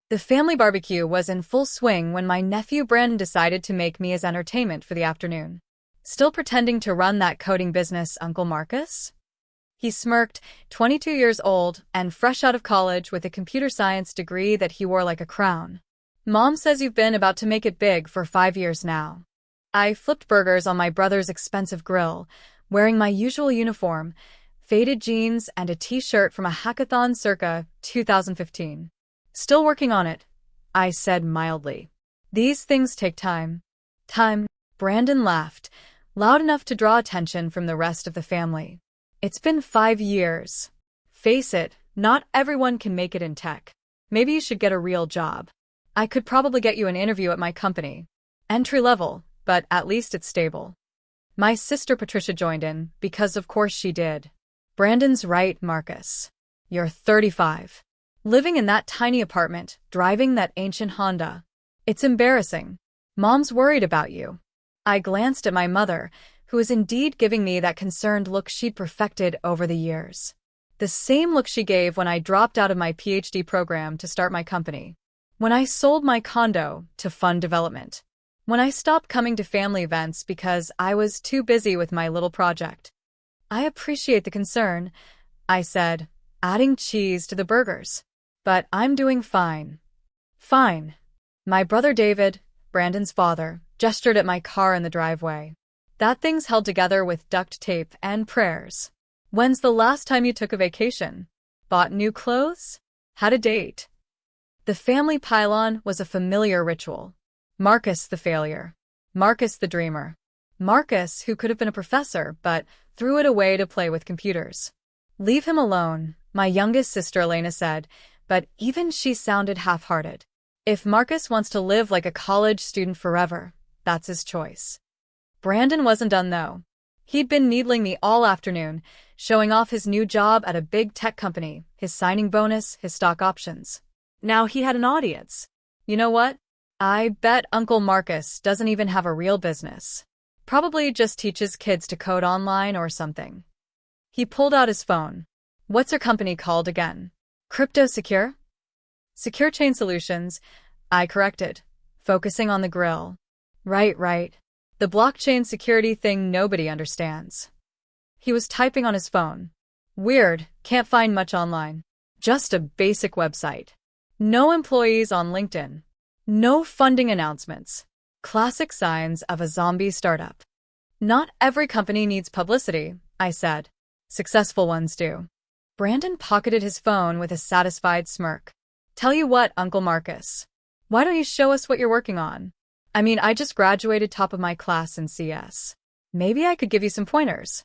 The family barbecue was in full swing when my nephew Brandon decided to make me his entertainment for the afternoon. Still pretending to run that coding business, Uncle Marcus? He smirked, 22 years old and fresh out of college with a computer science degree that he wore like a crown. Mom says you've been about to make it big for 5 years now. I flipped burgers on my brother's expensive grill, wearing my usual uniform, faded jeans and a t-shirt from a hackathon circa 2015. Still working on it, I said mildly. These things take time. Time. Brandon laughed, loud enough to draw attention from the rest of the family. It's been 5 years. Face it, not everyone can make it in tech. Maybe you should get a real job. I could probably get you an interview at my company. Entry level, but at least it's stable. My sister Patricia joined in, because of course she did. Brandon's right, Marcus. You're 35. Living in that tiny apartment, driving that ancient Honda. It's embarrassing. Mom's worried about you. I glanced at my mother, who was indeed giving me that concerned look she'd perfected over the years. The same look she gave when I dropped out of my PhD program to start my company. When I sold my condo to fund development. When I stopped coming to family events because I was too busy with my little project. I appreciate the concern, I said, adding cheese to the burgers. But I'm doing fine. Fine. My brother David, Brandon's father, gestured at my car in the driveway. That thing's held together with duct tape and prayers. When's the last time you took a vacation? Bought new clothes? Had a date? The family pylon was a familiar ritual. Marcus the failure. Marcus the dreamer. Marcus who could have been a professor but threw it away to play with computers. Leave him alone, my youngest sister Elena said, but even she sounded half-hearted. If Marcus wants to live like a college student forever, that's his choice. Brandon wasn't done though. He'd been needling me all afternoon, showing off his new job at a big tech company, his signing bonus, his stock options. Now he had an audience. You know what? I bet Uncle Marcus doesn't even have a real business. Probably just teaches kids to code online or something. He pulled out his phone. What's your company called again? Crypto Secure? Secure Chain Solutions, I corrected, focusing on the grill. Right. The blockchain security thing nobody understands. He was typing on his phone. Weird, can't find much online. Just a basic website. No employees on LinkedIn. No funding announcements. Classic signs of a zombie startup. Not every company needs publicity, I said. Successful ones do. Brandon pocketed his phone with a satisfied smirk. Tell you what, Uncle Marcus. Why don't you show us what you're working on? I mean, I just graduated top of my class in CS. Maybe I could give you some pointers.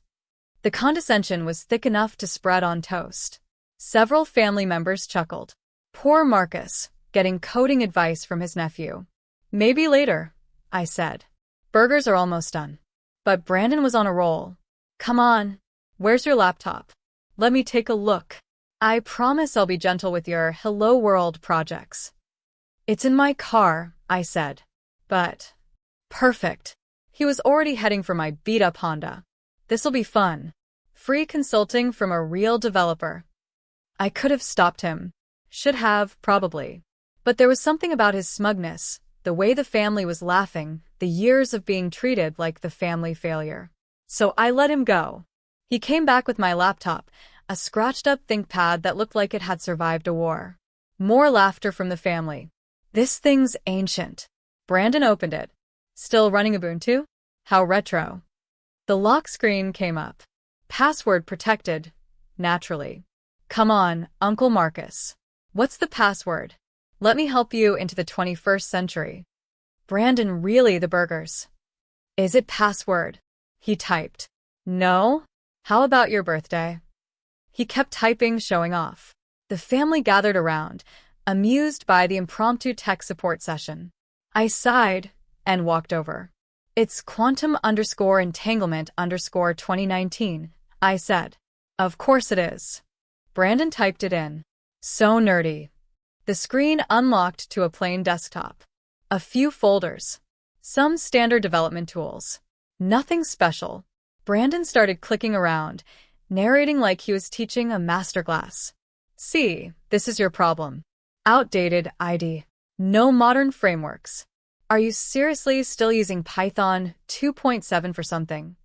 The condescension was thick enough to spread on toast. Several family members chuckled. Poor Marcus, getting coding advice from his nephew. Maybe later, I said. Burgers are almost done. But Brandon was on a roll. Come on, where's your laptop? Let me take a look. I promise I'll be gentle with your Hello World projects. It's in my car, I said. But, perfect. He was already heading for my beat-up Honda. This'll be fun. Free consulting from a real developer. I could have stopped him. Should have, probably. But there was something about his smugness, the way the family was laughing, the years of being treated like the family failure. So I let him go. He came back with my laptop, a scratched-up ThinkPad that looked like it had survived a war. More laughter from the family. This thing's ancient. Brandon opened it. Still running Ubuntu? How retro. The lock screen came up. Password protected. Naturally. Come on, Uncle Marcus. What's the password? Let me help you into the 21st century. Brandon, really the burgers. Is it password? He typed. No? How about your birthday? He kept typing, showing off. The family gathered around, amused by the impromptu tech support session. I sighed and walked over. It's quantum_entanglement_2019, I said. Of course it is. Brandon typed it in. So nerdy. The screen unlocked to a plain desktop. A few folders. Some standard development tools. Nothing special. Brandon started clicking around, narrating like he was teaching a masterclass. See, this is your problem. Outdated ID. No modern frameworks. Are you seriously still using Python 2.7 for something?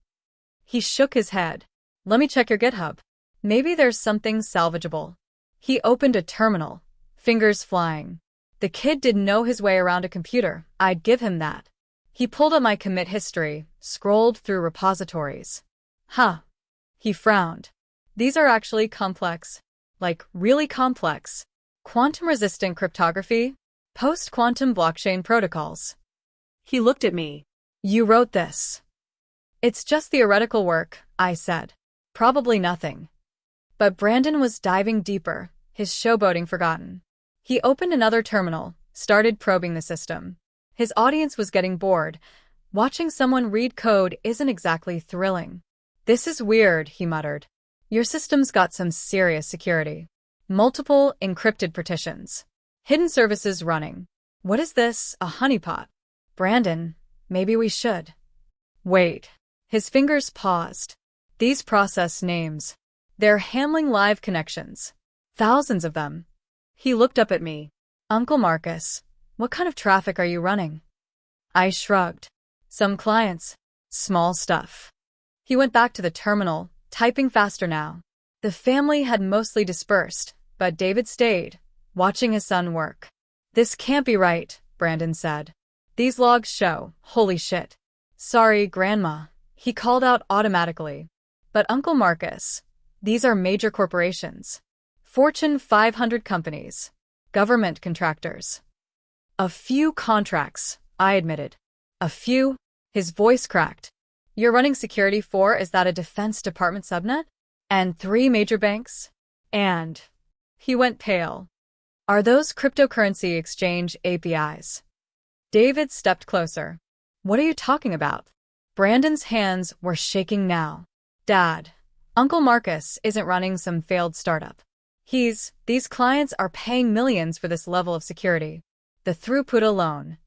He shook his head. Let me check your GitHub. Maybe there's something salvageable. He opened a terminal, fingers flying. The kid didn't know his way around a computer, I'd give him that. He pulled up my commit history, scrolled through repositories. Huh. He frowned. These are actually complex. Like, really complex. Quantum-resistant cryptography, post-quantum blockchain protocols. He looked at me. You wrote this. It's just theoretical work, I said. Probably nothing. But Brandon was diving deeper, his showboating forgotten. He opened another terminal, started probing the system. His audience was getting bored. Watching someone read code isn't exactly thrilling. This is weird, he muttered. Your system's got some serious security. Multiple encrypted partitions. Hidden services running. What is this, a honeypot? Brandon, maybe we should. Wait. His fingers paused. These process names. They're handling live connections. Thousands of them. He looked up at me. Uncle Marcus, what kind of traffic are you running? I shrugged. Some clients. Small stuff. He went back to the terminal, typing faster now. The family had mostly dispersed, but David stayed, watching his son work. This can't be right, Brandon said. These logs show, holy shit. Sorry, Grandma, he called out automatically. But Uncle Marcus, these are major corporations. Fortune 500 companies. Government contractors. A few contracts, I admitted. A few? His voice cracked. You're running security for, is that a Defense Department subnet? And 3 major banks? And... He went pale. Are those cryptocurrency exchange APIs? David stepped closer. What are you talking about? Brandon's hands were shaking now. Dad, Uncle Marcus isn't running some failed startup. These clients are paying millions for this level of security. The throughput alone.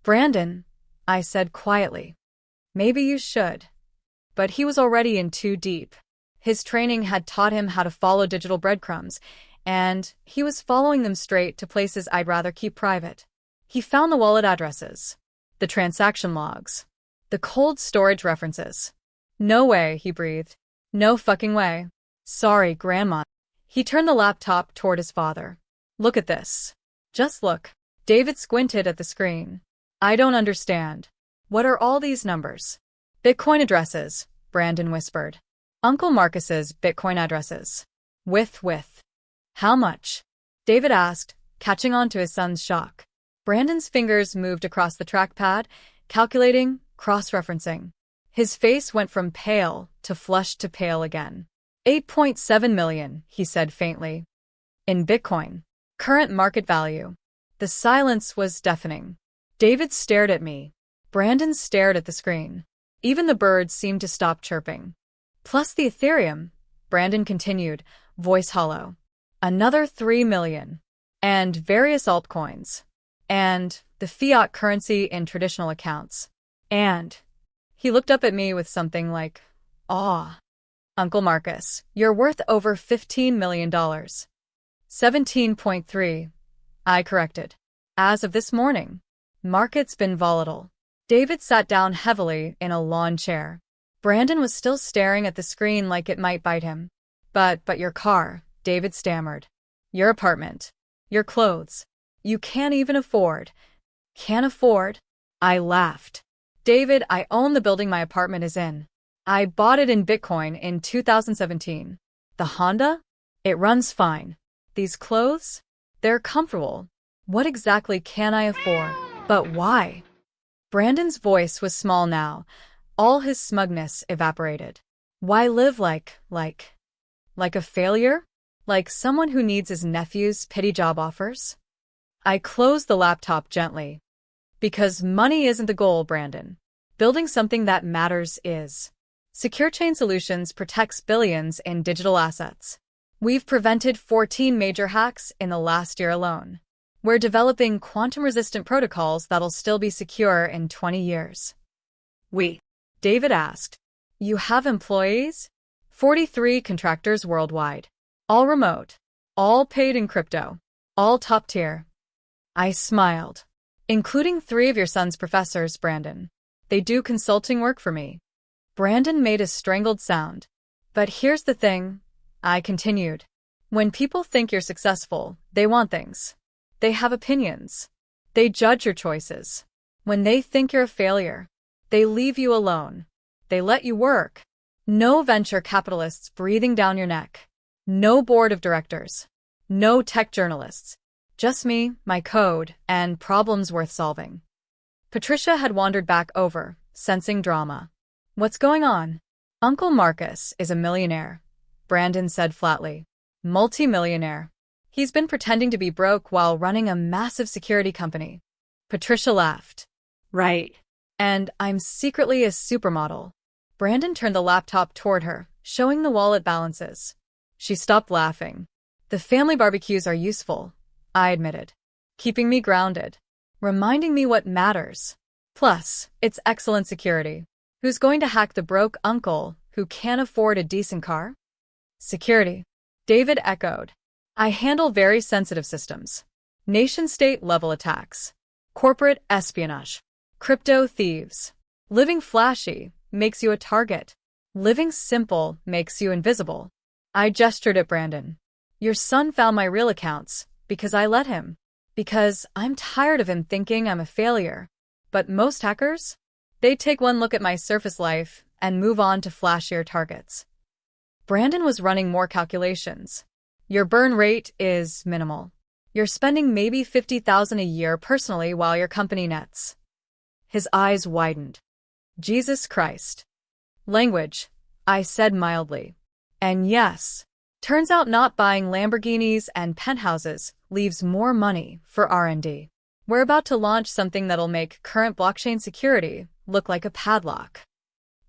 Brandon, I said quietly. Maybe you should. But he was already in too deep. His training had taught him how to follow digital breadcrumbs, and he was following them straight to places I'd rather keep private. He found the wallet addresses, the transaction logs, the cold storage references. No way, he breathed. No fucking way. Sorry, Grandma. He turned the laptop toward his father. Look at this. Just look. David squinted at the screen. I don't understand. What are all these numbers? Bitcoin addresses, Brandon whispered. Uncle Marcus's Bitcoin addresses. With. How much? David asked, catching on to his son's shock. Brandon's fingers moved across the trackpad, calculating, cross-referencing. His face went from pale to flushed to pale again. 8.7 million, he said faintly. In Bitcoin. Current market value. The silence was deafening. David stared at me. Brandon stared at the screen. Even the birds seemed to stop chirping. Plus the Ethereum, Brandon continued, voice hollow. Another 3 million. And various altcoins. And the fiat currency in traditional accounts. And he looked up at me with something like awe. Uncle Marcus, you're worth over $15 million. 17.3. I corrected. As of this morning. Market's been volatile. David sat down heavily in a lawn chair. Brandon was still staring at the screen like it might bite him. But your car, David stammered. Your apartment. Your clothes. You can't even afford. Can't afford? I laughed. David, I own the building my apartment is in. I bought it in Bitcoin in 2017. The Honda? It runs fine. These clothes? They're comfortable. What exactly can I afford? But why? Brandon's voice was small now. All his smugness evaporated. Why live like a failure? Like someone who needs his nephew's pity job offers? I closed the laptop gently. Because money isn't the goal, Brandon. Building something that matters is. Secure Chain Solutions protects billions in digital assets. We've prevented 14 major hacks in the last year alone. We're developing quantum-resistant protocols that'll still be secure in 20 years. David asked. You have employees? 43 contractors worldwide. All remote. All paid in crypto. All top tier. I smiled. Including 3 of your son's professors, Brandon. They do consulting work for me. Brandon made a strangled sound. But here's the thing, I continued. When people think you're successful, they want things. They have opinions. They judge your choices. When they think you're a failure, they leave you alone. They let you work. No venture capitalists breathing down your neck. No board of directors. No tech journalists. Just me, my code, and problems worth solving. Patricia had wandered back over, sensing drama. What's going on? Uncle Marcus is a millionaire, Brandon said flatly. Multi-millionaire. He's been pretending to be broke while running a massive security company. Patricia laughed. Right. And I'm secretly a supermodel. Brandon turned the laptop toward her, showing the wallet balances. She stopped laughing. The family barbecues are useful, I admitted. Keeping me grounded. Reminding me what matters. Plus, it's excellent security. Who's going to hack the broke uncle who can't afford a decent car? Security. David echoed. I handle very sensitive systems. Nation-state level attacks. Corporate espionage. Crypto thieves. Living flashy makes you a target. Living simple makes you invisible. I gestured at Brandon. Your son found my real accounts because I let him. Because I'm tired of him thinking I'm a failure. But most hackers? They take one look at my surface life and move on to flashier targets. Brandon was running more calculations. Your burn rate is minimal. You're spending maybe $50,000 a year personally while your company nets. His eyes widened. Jesus Christ. Language, I said mildly. And yes, turns out not buying Lamborghinis and penthouses leaves more money for R&D. We're about to launch something that'll make current blockchain security look like a padlock.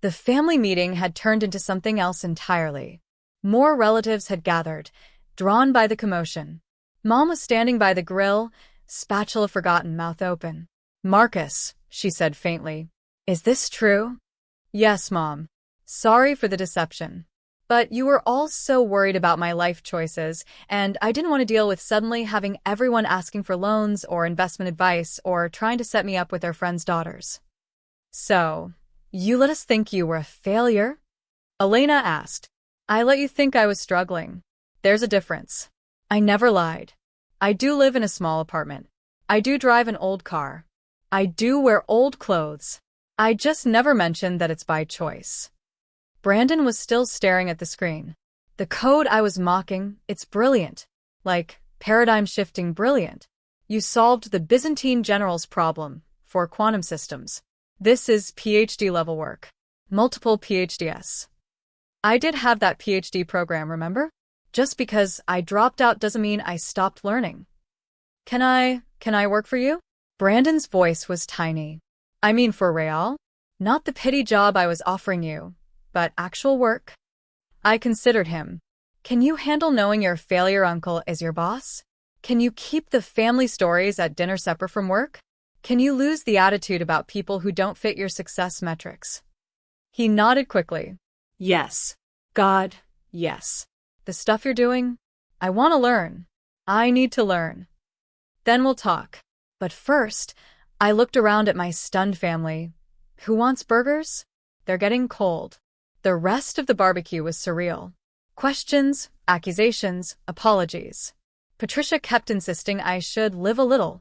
The family meeting had turned into something else entirely. More relatives had gathered, drawn by the commotion. Mom was standing by the grill, spatula forgotten, mouth open. Marcus, she said faintly. Is this true? Yes, Mom. Sorry for the deception. But you were all so worried about my life choices, and I didn't want to deal with suddenly having everyone asking for loans or investment advice or trying to set me up with their friends' daughters. So, you let us think you were a failure? Elena asked. I let you think I was struggling. There's a difference. I never lied. I do live in a small apartment. I do drive an old car. I do wear old clothes. I just never mentioned that it's by choice. Brandon was still staring at the screen. The code I was mocking, it's brilliant. Like, paradigm-shifting brilliant. You solved the Byzantine general's problem for quantum systems. This is PhD-level work. Multiple PhDs. I did have that PhD program, remember? Just because I dropped out doesn't mean I stopped learning. Can I work for you? Brandon's voice was tiny. I mean for real? Not the pity job I was offering you, but actual work? I considered him. Can you handle knowing your failure uncle is your boss? Can you keep the family stories at dinner separate from work? Can you lose the attitude about people who don't fit your success metrics? He nodded quickly. Yes. God, yes. The stuff you're doing? I want to learn. I need to learn. Then we'll talk. But first, I looked around at my stunned family. Who wants burgers? They're getting cold. The rest of the barbecue was surreal. Questions, accusations, apologies. Patricia kept insisting I should live a little.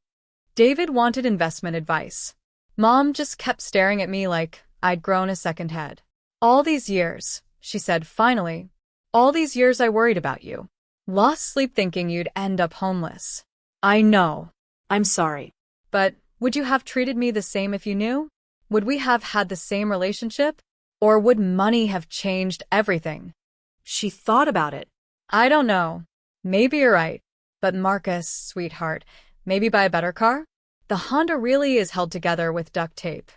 David wanted investment advice. Mom just kept staring at me like I'd grown a second head. All these years, she said finally, all these years I worried about you. Lost sleep thinking you'd end up homeless. I know. I'm sorry. But would you have treated me the same if you knew? Would we have had the same relationship? Or would money have changed everything? She thought about it. I don't know. Maybe you're right. But Marcus, sweetheart, maybe buy a better car? The Honda really is held together with duct tape.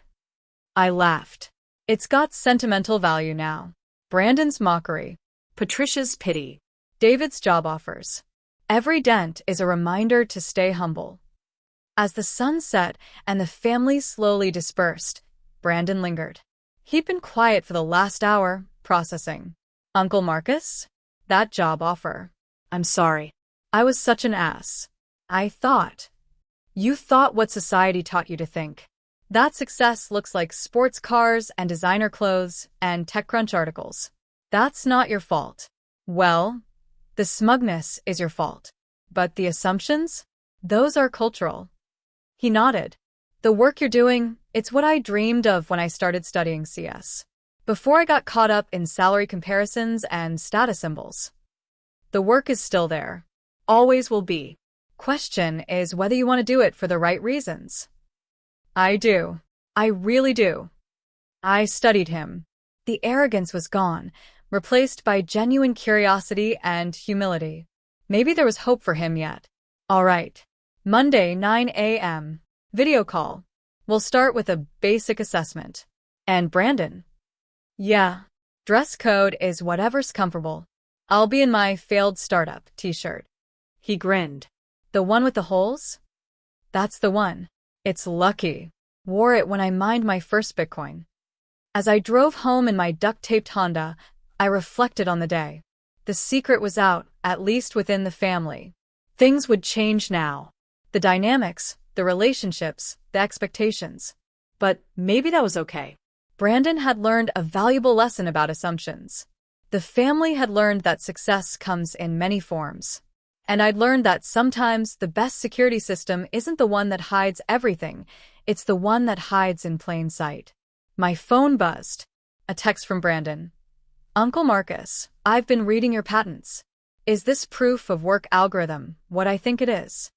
I laughed. It's got sentimental value now. Brandon's mockery. Patricia's pity. David's job offers. Every dent is a reminder to stay humble. As the sun set and the family slowly dispersed, Brandon lingered. He'd been quiet for the last hour, processing. Uncle Marcus? That job offer. I'm sorry. I was such an ass. I thought. You thought what society taught you to think. That success looks like sports cars and designer clothes and TechCrunch articles. That's not your fault. Well, the smugness is your fault. But the assumptions? Those are cultural. He nodded. The work you're doing, it's what I dreamed of when I started studying CS. Before I got caught up in salary comparisons and status symbols. The work is still there. Always will be. Question is whether you want to do it for the right reasons. I do. I really do. I studied him. The arrogance was gone, replaced by genuine curiosity and humility. Maybe there was hope for him yet. All right. Monday, 9 a.m. Video call. We'll start with a basic assessment. And Brandon? Yeah. Dress code is whatever's comfortable. I'll be in my failed startup t-shirt. He grinned. The one with the holes? That's the one. It's lucky. Wore it when I mined my first Bitcoin. As I drove home in my duct-taped Honda, I reflected on the day. The secret was out, at least within the family. Things would change now. The dynamics, the relationships, the expectations. But maybe that was okay. Brandon had learned a valuable lesson about assumptions. The family had learned that success comes in many forms. And I'd learned that sometimes the best security system isn't the one that hides everything, it's the one that hides in plain sight. My phone buzzed. A text from Brandon. Uncle Marcus, I've been reading your patents. Is this proof of work algorithm what I think it is?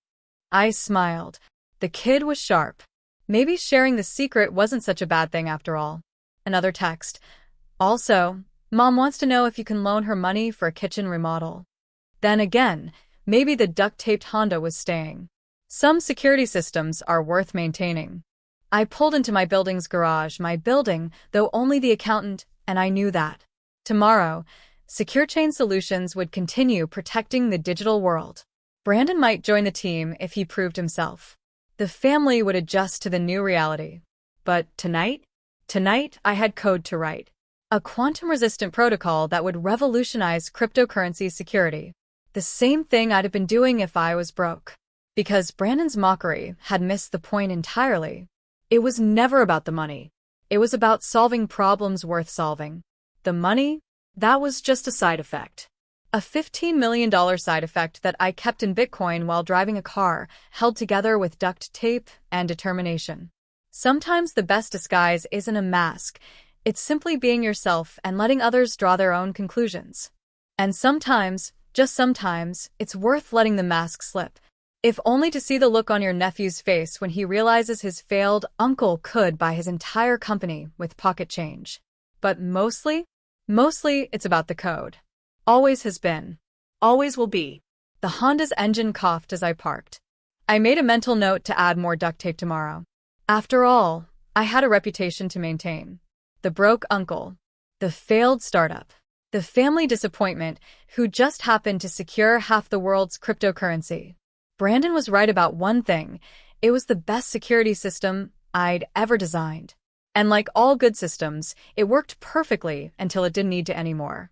I smiled. The kid was sharp. Maybe sharing the secret wasn't such a bad thing after all. Another text. Also, Mom wants to know if you can loan her money for a kitchen remodel. Then again, maybe the duct-taped Honda was staying. Some security systems are worth maintaining. I pulled into my building's garage, my building, though only the accountant, and I knew that. Tomorrow, Secure Chain Solutions would continue protecting the digital world. Brandon might join the team if he proved himself. The family would adjust to the new reality. But tonight? Tonight, I had code to write. A quantum-resistant protocol that would revolutionize cryptocurrency security. The same thing I'd have been doing if I was broke. Because Brandon's mockery had missed the point entirely. It was never about the money. It was about solving problems worth solving. The money? That was just a side effect. A $15 million side effect that I kept in Bitcoin while driving a car, held together with duct tape and determination. Sometimes the best disguise isn't a mask. It's simply being yourself and letting others draw their own conclusions. And sometimes, just sometimes, it's worth letting the mask slip. If only to see the look on your nephew's face when he realizes his failed uncle could buy his entire company with pocket change. But mostly, it's about the code. Always has been. Always will be. The Honda's engine coughed as I parked. I made a mental note to add more duct tape tomorrow. After all, I had a reputation to maintain. The broke uncle. The failed startup. The family disappointment who just happened to secure half the world's cryptocurrency. Brandon was right about one thing. It was the best security system I'd ever designed. And like all good systems, it worked perfectly until it didn't need to anymore.